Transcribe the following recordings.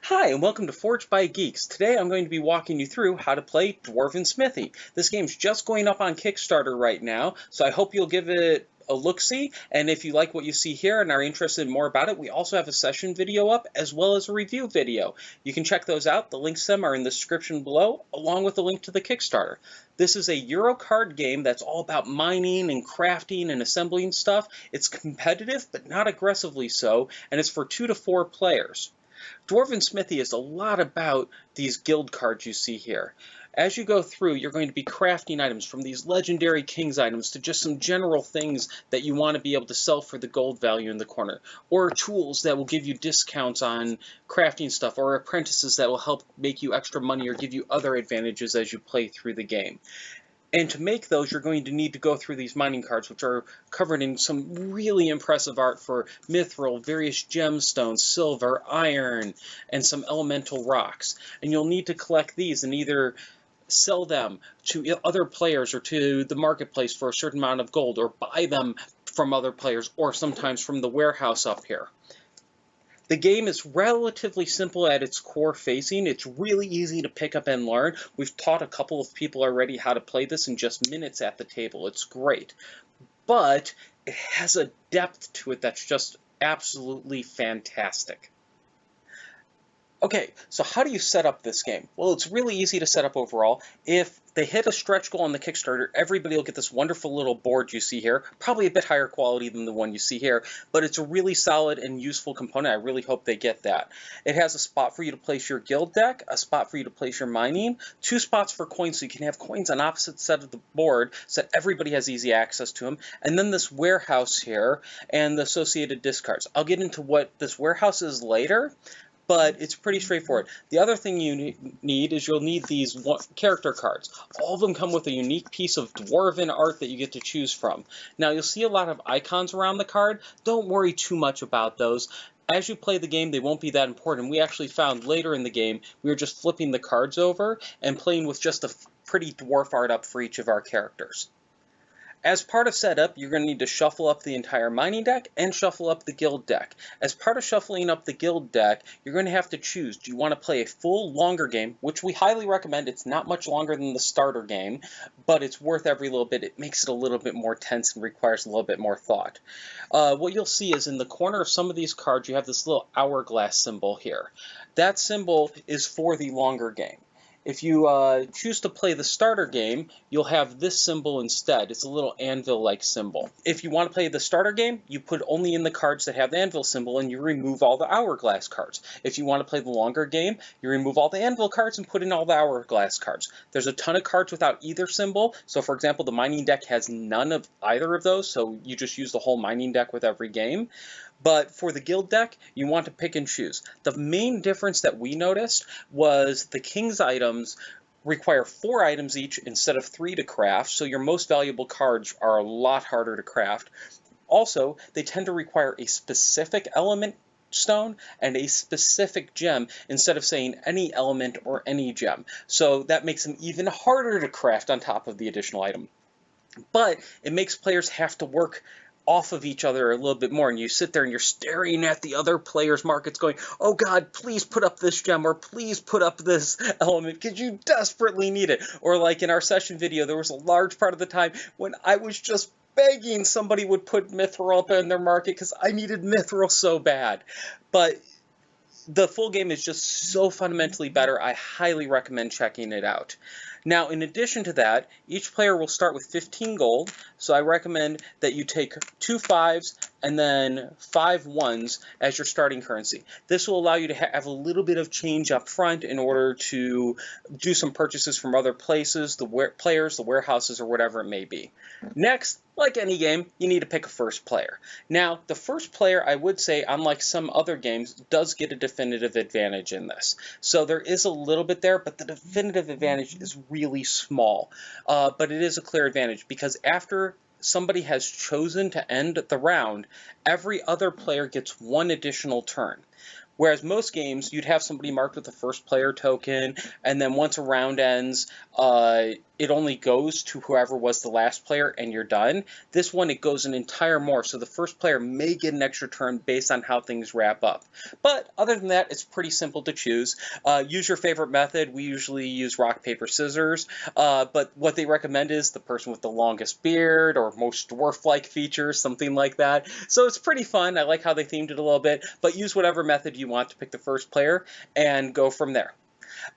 Hi, and welcome to Forged by Geeks. Today I'm going to be walking you through how to play Dwarven Smithy. This game's just going up on Kickstarter right now, so I hope you'll give it a look-see, and if you like what you see here and are interested in more about it, we also have a session video up as well as a review video. You can check those out. The links to them are in the description below, along with the link to the Kickstarter. This is a Euro card game that's all about mining and crafting and assembling stuff. It's competitive, but not aggressively so, and it's for 2 to 4 players. Dwarven Smithy is a lot about these guild cards you see here. As you go through, you're going to be crafting items from these legendary king's items to just some general things that you want to be able to sell for the gold value in the corner, or tools that will give you discounts on crafting stuff, or apprentices that will help make you extra money or give you other advantages as you play through the game. And to make those, you're going to need to go through these mining cards, which are covered in some really impressive art for mithril, various gemstones, silver, iron, and some elemental rocks. And you'll need to collect these and either sell them to other players or to the marketplace for a certain amount of gold, or buy them from other players, or sometimes from the warehouse up here. The game is relatively simple at its core facing. It's really easy to pick up and learn. We've taught a couple of people already how to play this in just minutes at the table. It's great. But it has a depth to it that's just absolutely fantastic. Okay, so how do you set up this game? Well, it's really easy to set up overall. If they hit a stretch goal on the Kickstarter, everybody will get this wonderful little board you see here, probably a bit higher quality than the one you see here, but it's a really solid and useful component. I really hope they get that. It has a spot for you to place your guild deck, a spot for you to place your mining, 2 spots for coins so you can have coins on opposite side of the board so that everybody has easy access to them, and then this warehouse here and the associated discards. I'll get into what this warehouse is later, but it's pretty straightforward. The other thing you need is you'll need these character cards. All of them come with a unique piece of Dwarven art that you get to choose from. Now, you'll see a lot of icons around the card. Don't worry too much about those. As you play the game, they won't be that important. We actually found later in the game, we were just flipping the cards over and playing with just a pretty dwarf art up for each of our characters. As part of setup, you're going to need to shuffle up the entire mining deck and shuffle up the guild deck. As part of shuffling up the guild deck, you're going to have to choose. Do you want to play a full, longer game, which we highly recommend. It's not much longer than the starter game, but it's worth every little bit. It makes it a little bit more tense and requires a little bit more thought. What you'll see is in the corner of some of these cards, you have this little hourglass symbol here. That symbol is for the longer game. If you choose to play the starter game, you'll have this symbol instead. It's a little anvil-like symbol. If you want to play the starter game, you put only in the cards that have the anvil symbol and you remove all the hourglass cards. If you want to play the longer game, you remove all the anvil cards and put in all the hourglass cards. There's a ton of cards without either symbol. So for example, the mining deck has none of either of those, so you just use the whole mining deck with every game. But for the guild deck, you want to pick and choose. The main difference that we noticed was the king's items require 4 items each instead of 3 to craft, so your most valuable cards are a lot harder to craft. Also, they tend to require a specific element stone and a specific gem instead of saying any element or any gem. So that makes them even harder to craft on top of the additional item. But it makes players have to work off of each other a little bit more, and you sit there and you're staring at the other players' markets going, oh God, please put up this gem, or please put up this element, because you desperately need it. Or like in our session video, there was a large part of the time when I was just begging somebody would put mithril up in their market because I needed mithril so bad. But the full game is just so fundamentally better. I highly recommend checking it out. Now, in addition to that, each player will start with 15 gold, so I recommend that you take 2 5s and then 5 1s as your starting currency. This will allow you to have a little bit of change up front in order to do some purchases from other places, the players, the warehouses, or whatever it may be. Next, like any game, you need to pick a first player. Now, the first player, I would say, unlike some other games, does get a definitive advantage in this. So there is a little bit there, but the definitive advantage is really small. But it is a clear advantage because after somebody has chosen to end the round, every other player gets 1 additional turn. Whereas most games, you'd have somebody marked with a first player token, and then once a round ends, it only goes to whoever was the last player and you're done. This one, it goes an entire more, so the first player may get an extra turn based on how things wrap up. But other than that, it's pretty simple to choose. Use your favorite method. We usually use rock, paper, scissors, but what they recommend is the person with the longest beard or most dwarf-like features, something like that. So it's pretty fun. I like how they themed it a little bit, but use whatever method you want to pick the first player and go from there.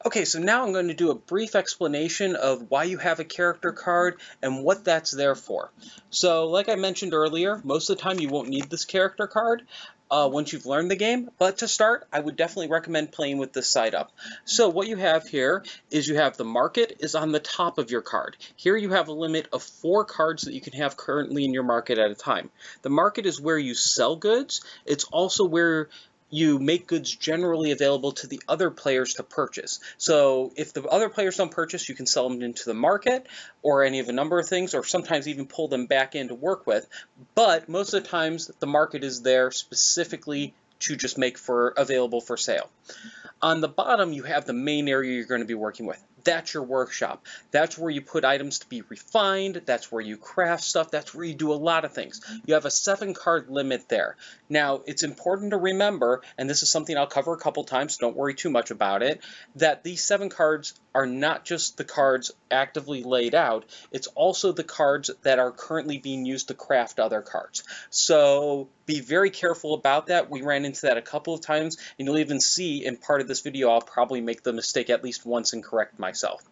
Okay, so now I'm going to do a brief explanation of why you have a character card and what that's there for. So like I mentioned earlier, most of the time you won't need this character card once you've learned the game, but to start, I would definitely recommend playing with this side up. So what you have here is you have the market is on the top of your card. Here you have a limit of 4 cards that you can have currently in your market at a time. The market is where you sell goods. It's also where you make goods generally available to the other players to purchase. So if the other players don't purchase, you can sell them into the market or any of a number of things, or sometimes even pull them back in to work with. But most of the times, the market is there specifically to just make available for sale. On the bottom, you have the main area you're going to be working with. That's your workshop. That's where you put items to be refined. That's where you craft stuff. That's where you do a lot of things. You have a 7-card limit there. Now, it's important to remember, and this is something I'll cover a couple times, so don't worry too much about it, that these 7 cards are not just the cards actively laid out, it's also the cards that are currently being used to craft other cards. So be very careful about that. We ran into that a couple of times, and you'll even see in part of this video I'll probably make the mistake at least once and correct myself.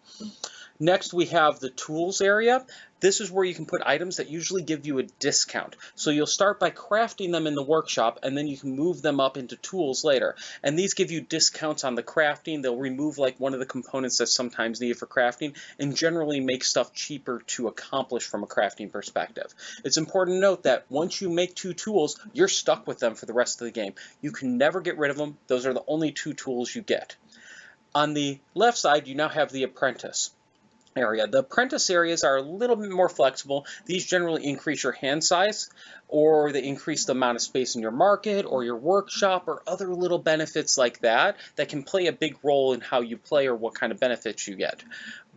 Next, we have the tools area. This is where you can put items that usually give you a discount. So you'll start by crafting them in the workshop, and then you can move them up into tools later. And these give you discounts on the crafting. They'll remove like one of the components that's sometimes needed for crafting, and generally make stuff cheaper to accomplish from a crafting perspective. It's important to note that once you make 2 tools, you're stuck with them for the rest of the game. You can never get rid of them. Those are the only 2 tools you get. On the left side, you now have the apprentice area. The apprentice areas are a little bit more flexible. These generally increase your hand size, or they increase the amount of space in your market or your workshop, or other little benefits like that that can play a big role in how you play or what kind of benefits you get.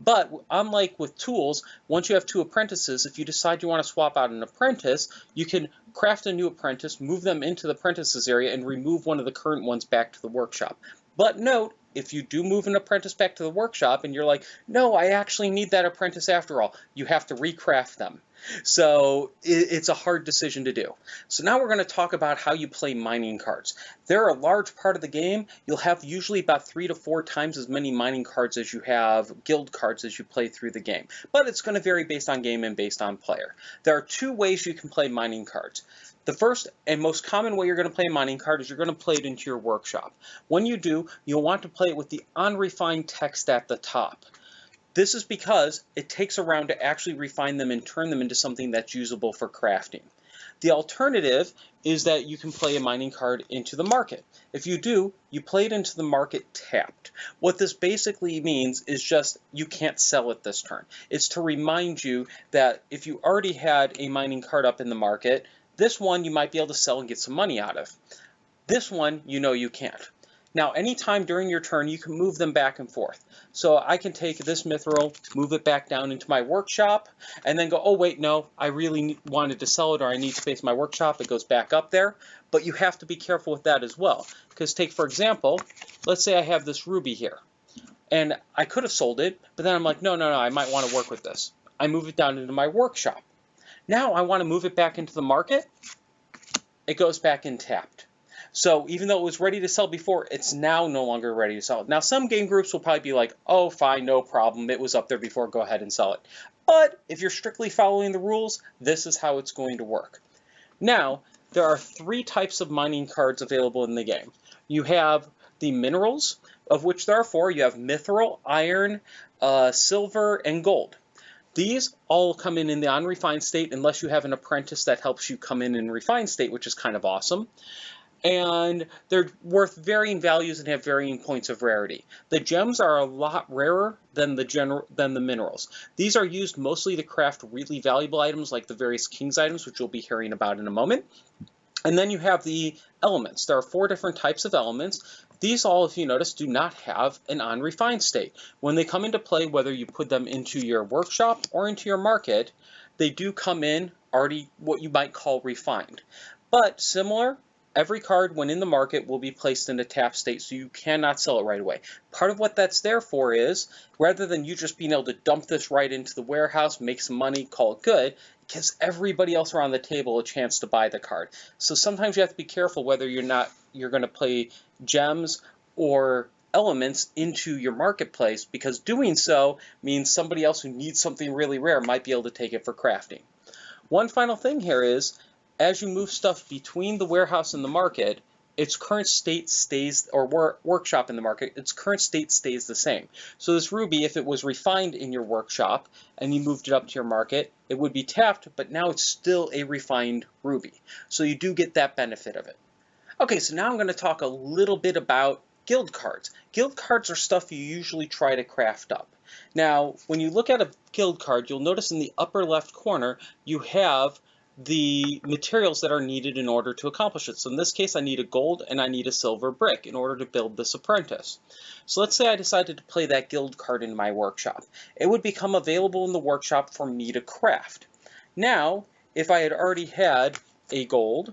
But unlike with tools, once you have 2 apprentices, if you decide you want to swap out an apprentice, you can craft a new apprentice, move them into the apprentices area, and remove one of the current ones back to the workshop. But note, if you do move an apprentice back to the workshop and you're like, no, I actually need that apprentice after all, you have to recraft them. So it's a hard decision to do. So now we're going to talk about how you play mining cards. They're a large part of the game. You'll have usually about 3 to 4 times as many mining cards as you have guild cards as you play through the game. But it's going to vary based on game and based on player. There are 2 ways you can play mining cards. The first and most common way you're going to play a mining card is you're going to play it into your workshop. When you do, you'll want to play it with the unrefined text at the top. This is because it takes a round to actually refine them and turn them into something that's usable for crafting. The alternative is that you can play a mining card into the market. If you do, you play it into the market tapped. What this basically means is just you can't sell it this turn. It's to remind you that if you already had a mining card up in the market, this one you might be able to sell and get some money out of. This one, you know you can't. Now, anytime during your turn, you can move them back and forth. So I can take this mithril, move it back down into my workshop, and then go, oh wait, no, I really wanted to sell it, or I need space in my workshop. It goes back up there. But you have to be careful with that as well. Because take, for example, let's say I have this ruby here. And I could have sold it, but then I'm like, no, I might want to work with this. I move it down into my workshop. Now I want to move it back into the market. It goes back in tapped. So even though it was ready to sell before, it's now no longer ready to sell. Now some game groups will probably be like, oh fine, no problem, it was up there before, go ahead and sell it. But if you're strictly following the rules, this is how it's going to work. Now, there are 3 types of mining cards available in the game. You have the minerals, of which there are 4. You have mithril, iron, silver, and gold. These all come in the unrefined state unless you have an apprentice that helps you come in refined state, which is kind of awesome. And they're worth varying values and have varying points of rarity. The gems are a lot rarer than the minerals. These are used mostly to craft really valuable items like the various king's items, which you'll be hearing about in a moment. And then you have the elements. There are 4 different types of elements. These all, if you notice, do not have an on-refined state. When they come into play, whether you put them into your workshop or into your market, they do come in already what you might call refined. But similar, every card when in the market will be placed in a tap state, so you cannot sell it right away. Part of what that's there for is, rather than you just being able to dump this right into the warehouse, make some money, call it good, it gives everybody else around the table a chance to buy the card. So sometimes you have to be careful whether you're going to play gems or elements into your marketplace, because doing so means somebody else who needs something really rare might be able to take it for crafting. One final thing here is, as you move stuff between the warehouse and the market, its current state stays, or workshop in the market, its current state stays the same. So this ruby, if it was refined in your workshop and you moved it up to your market, it would be tapped, but now it's still a refined ruby. So you do get that benefit of it. Okay, so now I'm going to talk a little bit about guild cards. Guild cards are stuff you usually try to craft up. Now, when you look at a guild card, you'll notice in the upper left corner, you have the materials that are needed in order to accomplish it. So in this case, I need a gold and I need a silver brick in order to build this apprentice. So let's say I decided to play that guild card in my workshop. It would become available in the workshop for me to craft. Now, if I had already had a gold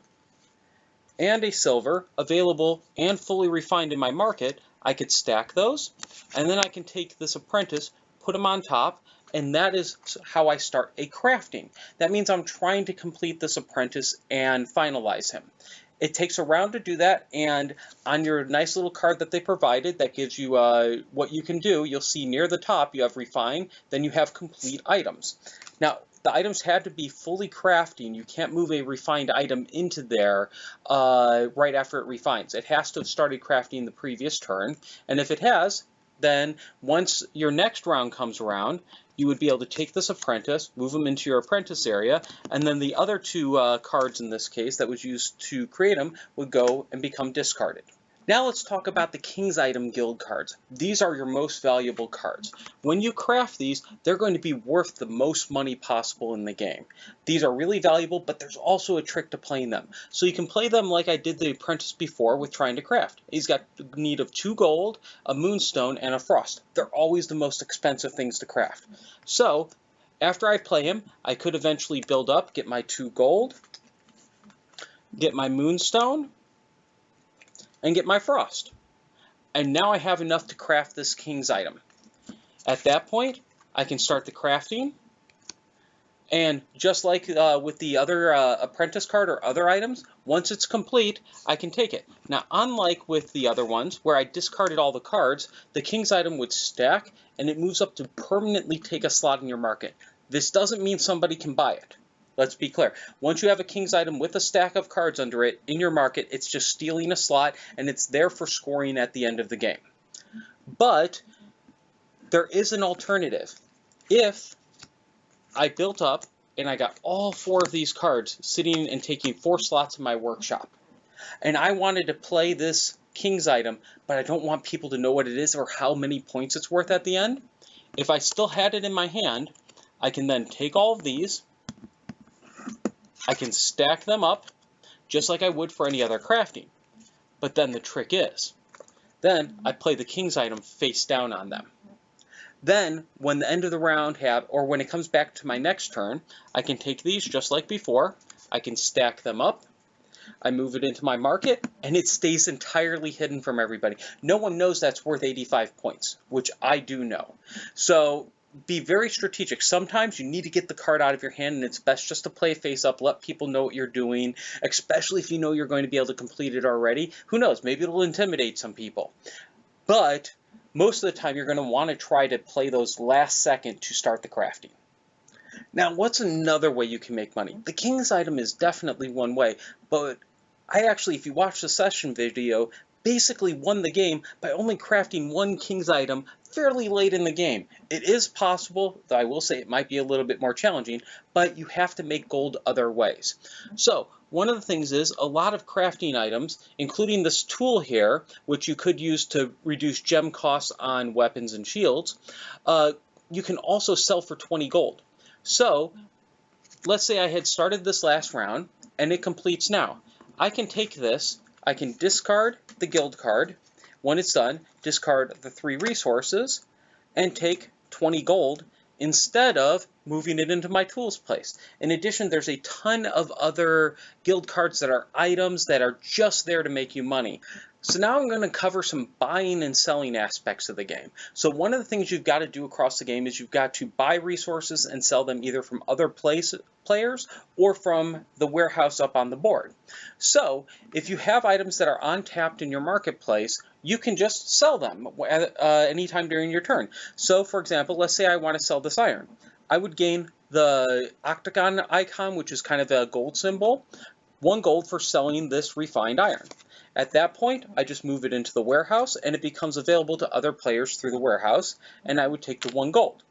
and a silver available and fully refined in my market, I could stack those, and then I can take this apprentice, put him on top, and that is how I start a crafting. That means I'm trying to complete this apprentice and finalize him. It takes a round to do that, and on your nice little card that they provided that gives you what you can do, you'll see near the top you have refine, then you have complete items. Now, the items had to be fully crafting. You can't move a refined item into there right after it refines. It has to have started crafting the previous turn, and if it has, then once your next round comes around, you would be able to take this apprentice, move him into your apprentice area, and then the other two cards in this case that was used to create him would go and become discarded. Now let's talk about the King's Item Guild cards. These are your most valuable cards. When you craft these, they're going to be worth the most money possible in the game. These are really valuable, but there's also a trick to playing them. So you can play them like I did the apprentice before with trying to craft. He's got need of 2 gold, a moonstone, and a frost. They're always the most expensive things to craft. So after I play him, I could eventually build up, get my 2 gold, get my moonstone, and get my frost. And now I have enough to craft this King's item. At that point, I can start the crafting, and just like with the other apprentice card or other items, once it's complete, I can take it. Now, unlike with the other ones, where I discarded all the cards, the King's item would stack, and it moves up to permanently take a slot in your market. This doesn't mean somebody can buy it. Let's be clear. Once you have a King's item with a stack of cards under it in your market, it's just stealing a slot, and it's there for scoring at the end of the game. But there is an alternative. If I built up and I got all 4 of these cards sitting and taking 4 slots in my workshop, and I wanted to play this King's item, but I don't want people to know what it is or how many points it's worth at the end, if I still had it in my hand, I can then take all of these, I can stack them up just like I would for any other crafting. But then the trick is, then I play the King's item face down on them. Then, when the end of the round or when it comes back to my next turn, I can take these just like before, I can stack them up, I move it into my market, and it stays entirely hidden from everybody. No one knows that's worth 85 points, which I do know. So be very strategic. Sometimes you need to get the card out of your hand, and it's best just to play face up, let people know what you're doing, especially if you know you're going to be able to complete it already. Who knows, maybe it'll intimidate some people. But most of the time, you're going to want to try to play those last second to start the crafting. Now, what's another way you can make money? The King's item is definitely one way, but I actually, if you watch the session video, basically won the game by only crafting 1 King's item fairly late in the game. It is possible, though I will say it might be a little bit more challenging, but you have to make gold other ways. So one of the things is a lot of crafting items, including this tool here, which you could use to reduce gem costs on weapons and shields, you can also sell for 20 gold. So let's say I had started this last round and it completes now. I can take this, I can discard the guild card, When it's done, discard the 3 resources and take 20 gold instead of moving it into my tools place. In addition, there's a ton of other guild cards that are items that are just there to make you money. So now I'm going to cover some buying and selling aspects of the game. So one of the things you've got to do across the game is you've got to buy resources and sell them either from other players or from the warehouse up on the board. So if you have items that are untapped in your marketplace, you can just sell them anytime during your turn. So for example, let's say I want to sell this iron. I would gain the octagon icon, which is kind of a gold symbol, 1 gold for selling this refined iron. At that point, I just move it into the warehouse and it becomes available to other players through the warehouse, and I would take the 1 gold.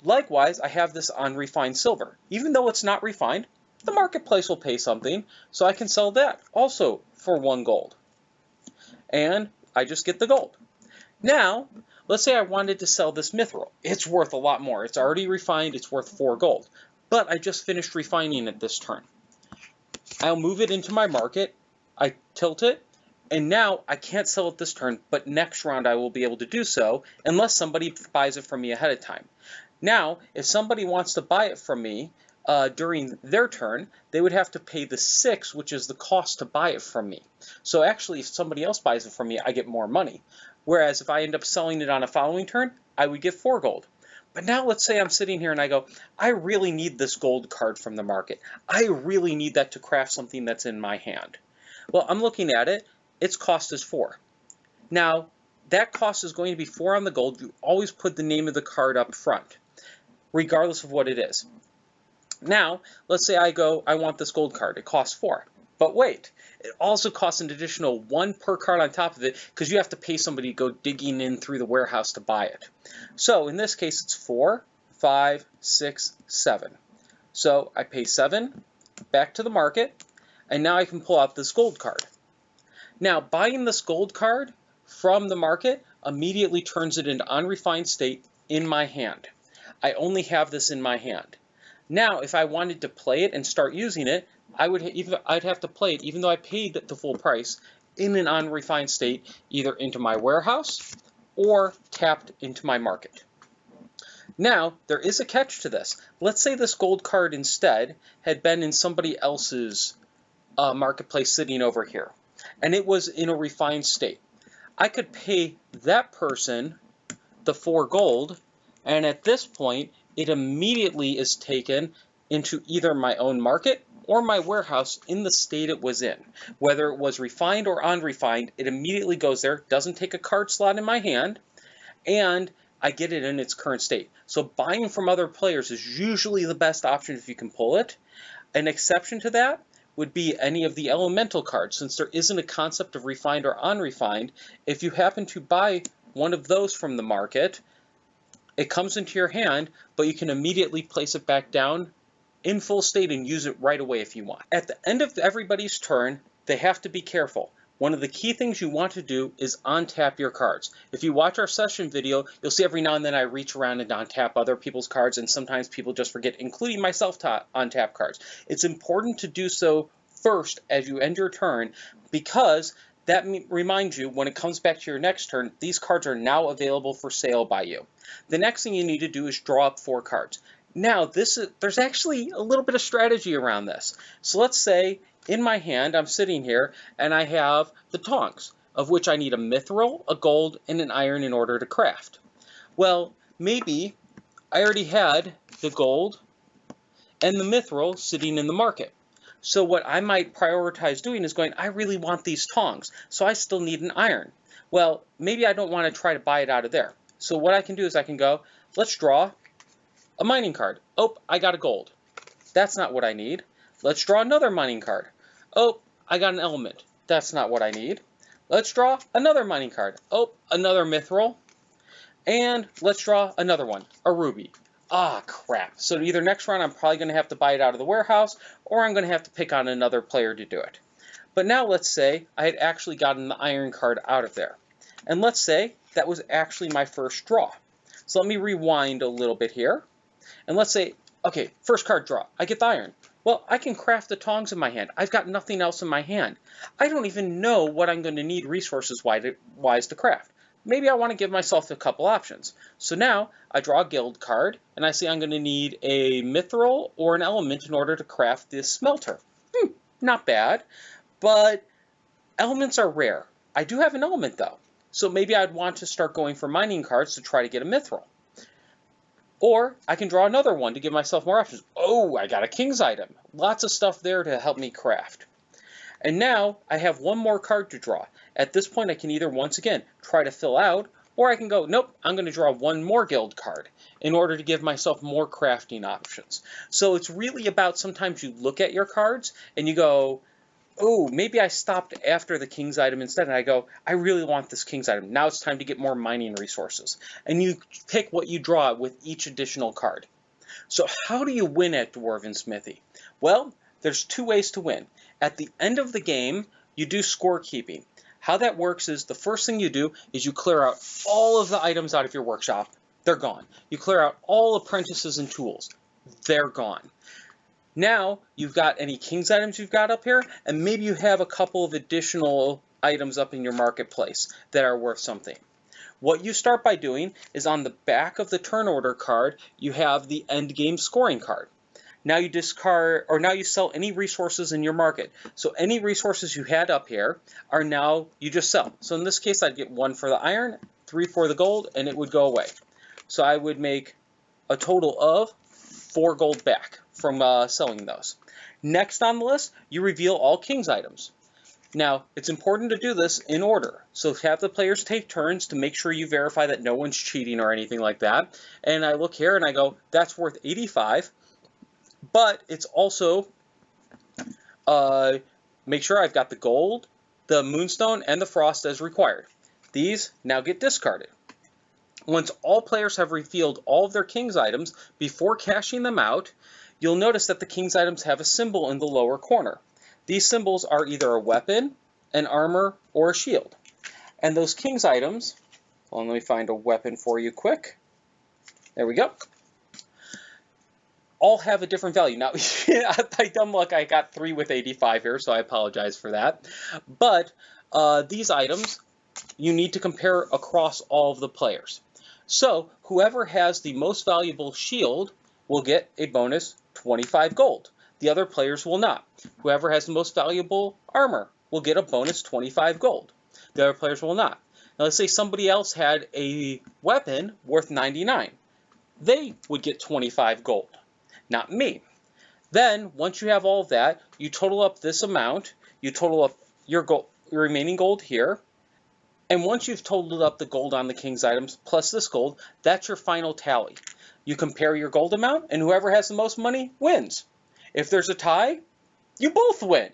Likewise, I have this on refined silver. Even though it's not refined, the marketplace will pay something, so I can sell that also for 1 gold. And I just get the gold. Now, let's say I wanted to sell this mithril. It's worth a lot more. It's already refined, it's worth 4 gold. But I just finished refining it this turn. I'll move it into my market, I tilt it, and now I can't sell it this turn, but next round I will be able to do so unless somebody buys it from me ahead of time. Now, if somebody wants to buy it from me during their turn, they would have to pay the 6, which is the cost to buy it from me. So actually, if somebody else buys it from me, I get more money. Whereas if I end up selling it on a following turn, I would get 4 gold. But now let's say I'm sitting here and I go, I really need this gold card from the market. I really need that to craft something that's in my hand. Well, I'm looking at it. Its cost is 4. Now, that cost is going to be 4 on the gold. You always put the name of the card up front, regardless of what it is. Now, let's say I go, I want this gold card. It costs 4. But wait, it also costs an additional 1 per card on top of it because you have to pay somebody to go digging in through the warehouse to buy it. So in this case, it's 4, 5, 6, 7. So I pay 7 back to the market, and now I can pull out this gold card. Now, buying this gold card from the market immediately turns it into unrefined state in my hand. I only have this in my hand. Now, if I wanted to play it and start using it, I'd have to play it, even though I paid the full price, in an unrefined state, either into my warehouse or tapped into my market. Now, there is a catch to this. Let's say this gold card instead had been in somebody else's marketplace sitting over here, and it was in a refined state. I could pay that person the 4 gold, and at this point, it immediately is taken into either my own market or my warehouse in the state it was in. Whether it was refined or unrefined, it immediately goes there, doesn't take a card slot in my hand, and I get it in its current state. So buying from other players is usually the best option if you can pull it. An exception to that would be any of the elemental cards. Since there isn't a concept of refined or unrefined, if you happen to buy one of those from the market, it comes into your hand, but you can immediately place it back down in full state and use it right away if you want. At the end of everybody's turn, they have to be careful. One of the key things you want to do is untap your cards. If you watch our session video, you'll see every now and then I reach around and untap other people's cards, and sometimes people just forget, including myself, to untap cards. It's important to do so first as you end your turn, because that reminds you, when it comes back to your next turn, these cards are now available for sale by you. The next thing you need to do is draw up 4 cards. Now, there's actually a little bit of strategy around this. So let's say in my hand, I'm sitting here and I have the tongs, of which I need a mithril, a gold, and an iron in order to craft. Well, maybe I already had the gold and the mithril sitting in the market. So what I might prioritize doing is going, I really want these tongs, so I still need an iron. Well, maybe I don't want to try to buy it out of there. So what I can do is I can go, let's draw a mining card. Oh, I got a gold. That's not what I need. Let's draw another mining card. Oh, I got an element. That's not what I need. Let's draw another mining card. Oh, another mithril. And let's draw another one, a ruby. Ah, crap. So either next round I'm probably going to have to buy it out of the warehouse, or I'm going to have to pick on another player to do it. But now let's say I had actually gotten the iron card out of there. And let's say that was actually my first draw. So let me rewind a little bit here. And let's say, okay, first card draw. I get the iron. Well, I can craft the tongs in my hand. I've got nothing else in my hand. I don't even know what I'm going to need resources-wise to craft. Maybe I want to give myself a couple options. So now I draw a guild card, and I see I'm going to need a mithril or an element in order to craft this smelter. Not bad, but elements are rare. I do have an element though, so maybe I'd want to start going for mining cards to try to get a mithril. Or I can draw another one to give myself more options. Oh, I got a king's item. Lots of stuff there to help me craft. And now I have one more card to draw. At this point I can either once again try to fill out, or I can go, nope, I'm going to draw one more guild card in order to give myself more crafting options. So it's really about sometimes you look at your cards and you go, oh, maybe I stopped after the king's item instead, and I go, I really want this king's item. Now it's time to get more mining resources. And you pick what you draw with each additional card. So how do you win at Dwarven Smithy? Well, there's two ways to win. At the end of the game, you do scorekeeping. How that works is the first thing you do is you clear out all of the items out of your workshop. They're gone. You clear out all apprentices and tools. They're gone. Now you've got any king's items you've got up here, and maybe you have a couple of additional items up in your marketplace that are worth something. What you start by doing is on the back of the turn order card, you have the end game scoring card. Now you discard, or now you sell any resources in your market. So any resources you had up here are now, you just sell. So in this case, I'd get 1 for the iron, 3 for the gold, and it would go away. So I would make a total of 4 gold back from selling those. Next on the list, you reveal all king's items. Now, it's important to do this in order. So have the players take turns to make sure you verify that no one's cheating or anything like that. And I look here and I go, that's worth 85. But it's also, make sure I've got the gold, the moonstone, and the frost as required. These now get discarded. Once all players have revealed all of their king's items before cashing them out, you'll notice that the king's items have a symbol in the lower corner. These symbols are either a weapon, an armor, or a shield. And those king's items, well, let me find a weapon for you quick. There we go. All have a different value. Now, by dumb luck, I got 3 with 85 here, so I apologize for that. But these items, you need to compare across all of the players. So whoever has the most valuable shield will get a bonus 25 gold. The other players will not. Whoever has the most valuable armor will get a bonus 25 gold. The other players will not. Now let's say somebody else had a weapon worth 99. They would get 25 gold. Not me. Then, once you have all of that, you total up this amount, you total up your remaining gold here, and once you've totaled up the gold on the king's items plus this gold, that's your final tally. You compare your gold amount, and whoever has the most money wins. If there's a tie, you both win.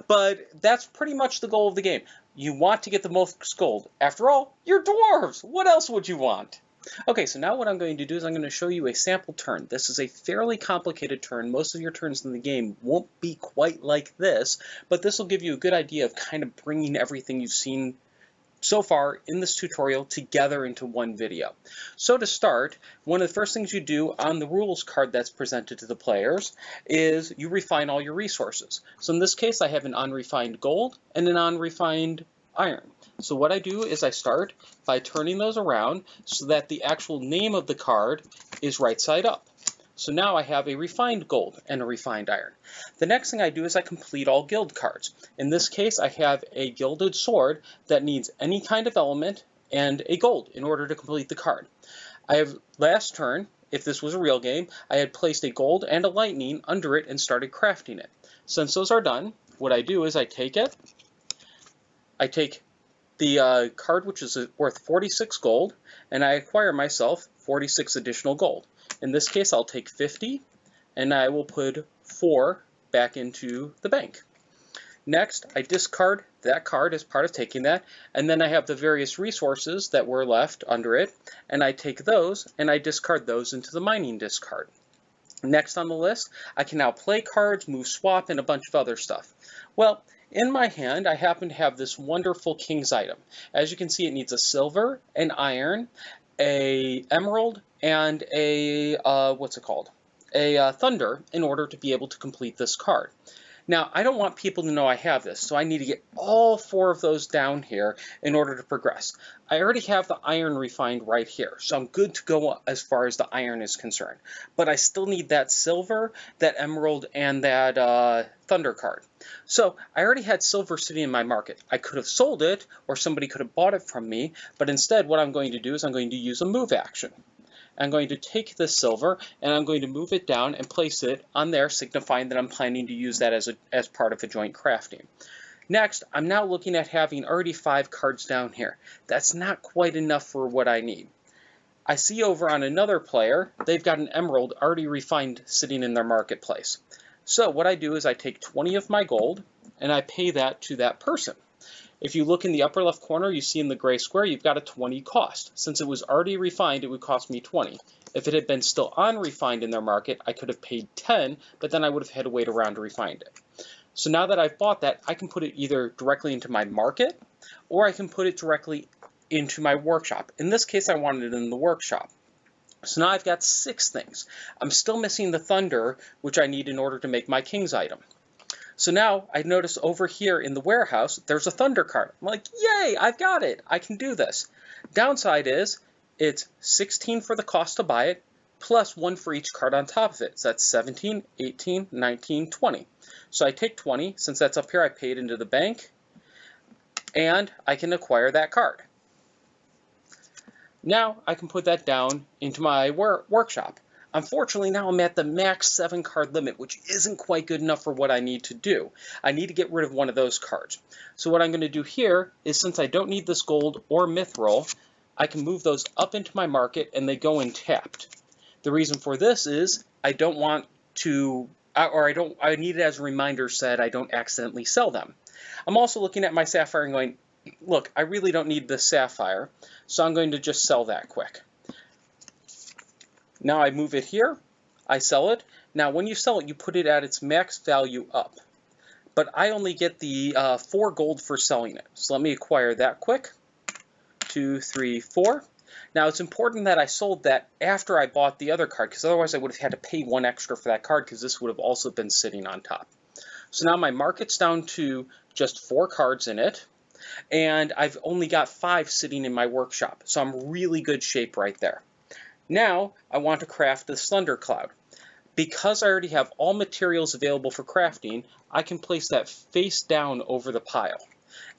But that's pretty much the goal of the game. You want to get the most gold. After all, you're dwarves. What else would you want? Okay, so now what I'm going to do is I'm going to show you a sample turn. This is a fairly complicated turn. Most of your turns in the game won't be quite like this, but this will give you a good idea of kind of bringing everything you've seen so far in this tutorial together into one video. So to start, one of the first things you do on the rules card that's presented to the players is you refine all your resources. So in this case, I have an unrefined gold and an unrefined iron. So what I do is I start by turning those around so that the actual name of the card is right side up. So now I have a refined gold and a refined iron. The next thing I do is I complete all guild cards. In this case, I have a gilded sword that needs any kind of element and a gold in order to complete the card. I have last turn, if this was a real game, I had placed a gold and a lightning under it and started crafting it. Since those are done, what I do is I take it, I take the card which is worth 46 gold, and I acquire myself 46 additional gold. In this case, I'll take 50, and I will put 4 back into the bank. Next, I discard that card as part of taking that, and then I have the various resources that were left under it, and I take those, and I discard those into the mining discard. Next on the list, I can now play cards, move swap, and a bunch of other stuff. Well, in my hand, I happen to have this wonderful king's item. As you can see, it needs a silver, an iron, a emerald, and a, what's it called? a Thunder in order to be able to complete this card. Now, I don't want people to know I have this, so I need to get all 4 of those down here in order to progress. I already have the iron refined right here, so I'm good to go as far as the iron is concerned. But I still need that silver, that emerald, and that thunder card. So I already had silver sitting in my market. I could have sold it, or somebody could have bought it from me, but instead what I'm going to do is I'm going to use a move action. I'm going to take this silver and I'm going to move it down and place it on there, signifying that I'm planning to use that as part of a joint crafting. Next, I'm now looking at having already 5 cards down here. That's not quite enough for what I need. I see over on another player, they've got an emerald already refined sitting in their marketplace. So what I do is I take 20 of my gold and I pay that to that person. If you look in the upper left corner, you see in the gray square, you've got a 20 cost. Since it was already refined, it would cost me 20. If it had been still unrefined in their market, I could have paid 10, but then I would have had to wait around to refine it. So now that I've bought that, I can put it either directly into my market, or I can put it directly into my workshop. In this case, I wanted it in the workshop. So now I've got 6 things. I'm still missing the thunder, which I need in order to make my king's item. So now I notice over here in the warehouse, there's a thunder card. I'm like, yay, I've got it. I can do this. Downside is it's 16 for the cost to buy it, plus 1 for each card on top of it. So that's 17, 18, 19, 20. So I take 20. Since that's up here, I pay it into the bank, and I can acquire that card. Now I can put that down into my workshop. Unfortunately, now I'm at the max 7 card limit, which isn't quite good enough for what I need to do. I need to get rid of one of those cards. So what I'm going to do here is, since I don't need this gold or mithril, I can move those up into my market and they go in tapped. The reason for this is I don't want to, I need it as a reminder so I don't accidentally sell them. I'm also looking at my sapphire and going, look, I really don't need this sapphire, so I'm going to just sell that quick. Now I move it here, I sell it. Now when you sell it, you put it at its max value up. But I only get the 4 gold for selling it. So let me acquire that quick. 2, 3, 4. Now it's important that I sold that after I bought the other card, because otherwise I would have had to pay 1 extra for that card, because this would have also been sitting on top. So now my market's down to just 4 cards in it, and I've only got 5 sitting in my workshop. So I'm really good shape right there. Now I want to craft this thundercloud. Because I already have all materials available for crafting, I can place that face down over the pile.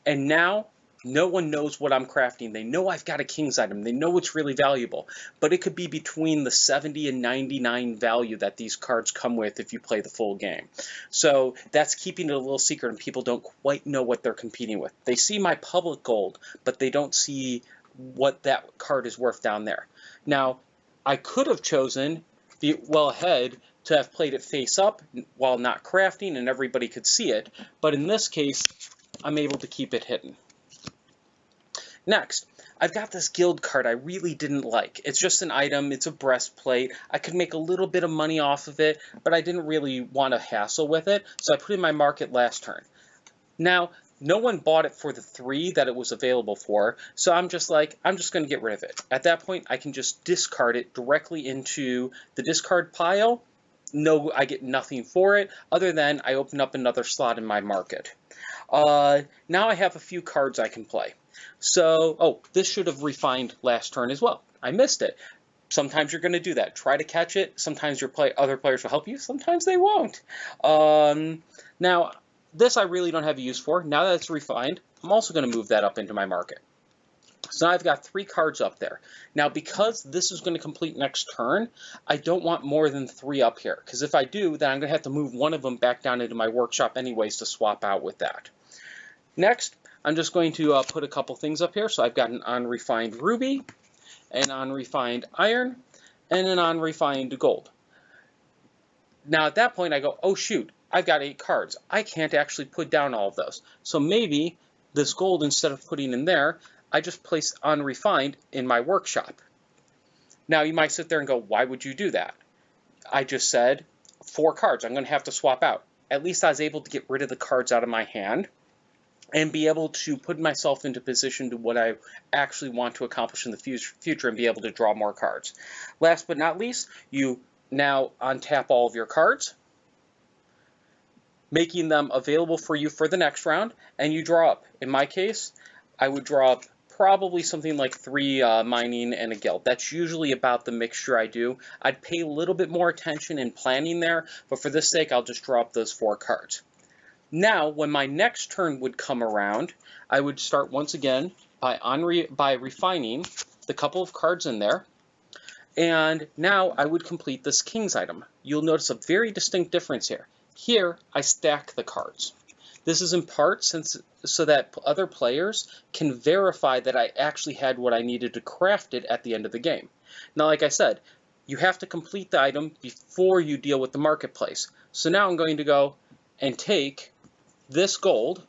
And now no one knows what I'm crafting. They know I've got a king's item. They know it's really valuable. But it could be between the 70 and 99 value that these cards come with if you play the full game. So that's keeping it a little secret, and people don't quite know what they're competing with. They see my public gold, but they don't see what that card is worth down there. Now, I could have chosen well ahead to have played it face up while not crafting and everybody could see it, but in this case, I'm able to keep it hidden. Next, I've got this guild card I really didn't like. It's just an item, it's a breastplate. I could make a little bit of money off of it, but I didn't really want to hassle with it, so I put it in my market last turn. Now, no one bought it for the 3 that it was available for, so I'm just like, I'm just going to get rid of it. At that point, I can just discard it directly into the discard pile. No, I get nothing for it, other than I open up another slot in my market. Now I have a few cards I can play. So, oh, this should have refined last turn as well. I missed it. Sometimes you're going to do that. Try to catch it. Sometimes your other players will help you. Sometimes they won't. Now, this I really don't have a use for. Now that it's refined, I'm also going to move that up into my market. So now I've got 3 cards up there. Now, because this is going to complete next turn, I don't want more than 3 up here. Because if I do, then I'm going to have to move one of them back down into my workshop anyways to swap out with that. Next, I'm just going to put a couple things up here. So I've got an unrefined ruby, an unrefined iron, and an unrefined gold. Now at that point I go, oh shoot, I've got 8 cards. I can't actually put down all of those. So maybe this gold, instead of putting in there, I just place unrefined in my workshop. Now you might sit there and go, why would you do that? I just said 4 cards. I'm going to have to swap out. At least I was able to get rid of the cards out of my hand and be able to put myself into position to what I actually want to accomplish in the future and be able to draw more cards. Last but not least, you now untap all of your cards, making them available for you for the next round, and you draw up. In my case, I would draw up probably something like 3 mining and a guild. That's usually about the mixture I do. I'd pay a little bit more attention in planning there, but for this sake, I'll just draw up those 4 cards. Now, when my next turn would come around, I would start once again by refining the couple of cards in there, and now I would complete this King's item. You'll notice a very distinct difference here. Here, I stack the cards. This is in part so that other players can verify that I actually had what I needed to craft it at the end of the game. Now, like I said, you have to complete the item before you deal with the marketplace. So now I'm going to go and take this gold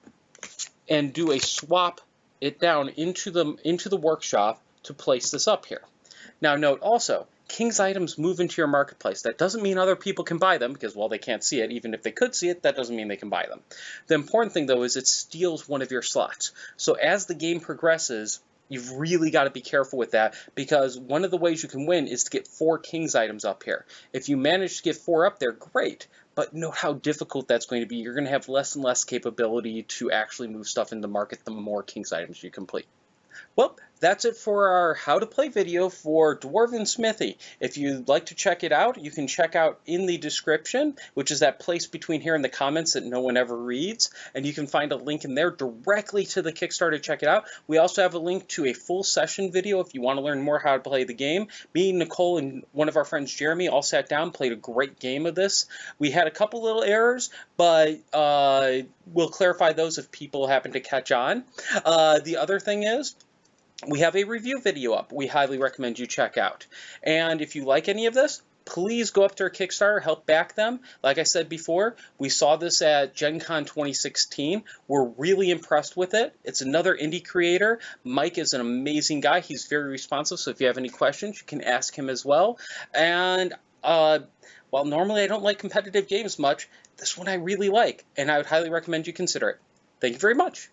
and do a swap it down into the workshop to place this up here. Now note also, King's items move into your marketplace. That doesn't mean other people can buy them because, well, they can't see it. Even if they could see it, that doesn't mean they can buy them. The important thing, though, is it steals one of your slots. So as the game progresses, you've really got to be careful with that, because one of the ways you can win is to get 4 King's items up here. If you manage to get 4 up there, great. But note how difficult that's going to be. You're going to have less and less capability to actually move stuff into the market the more King's items you complete. Well, that's it for our how to play video for Dwarven Smithy. If you'd like to check it out, you can check out in the description, which is that place between here and the comments that no one ever reads, and you can find a link in there directly to the Kickstarter to check it out. We also have a link to a full session video if you want to learn more how to play the game. Me, Nicole, and one of our friends, Jeremy, all sat down, played a great game of this. We had a couple little errors, but we'll clarify those if people happen to catch on. The other thing is, we have a review video up we highly recommend you check out. And if you like any of this, please go up to our Kickstarter, help back them. Like I said before, we saw this at Gen Con 2016. We're really impressed with it. It's another indie creator. Mike is an amazing guy. He's very responsive, so if you have any questions, you can ask him as well. And while normally I don't like competitive games much, this one I really like, and I would highly recommend you consider it. Thank you very much.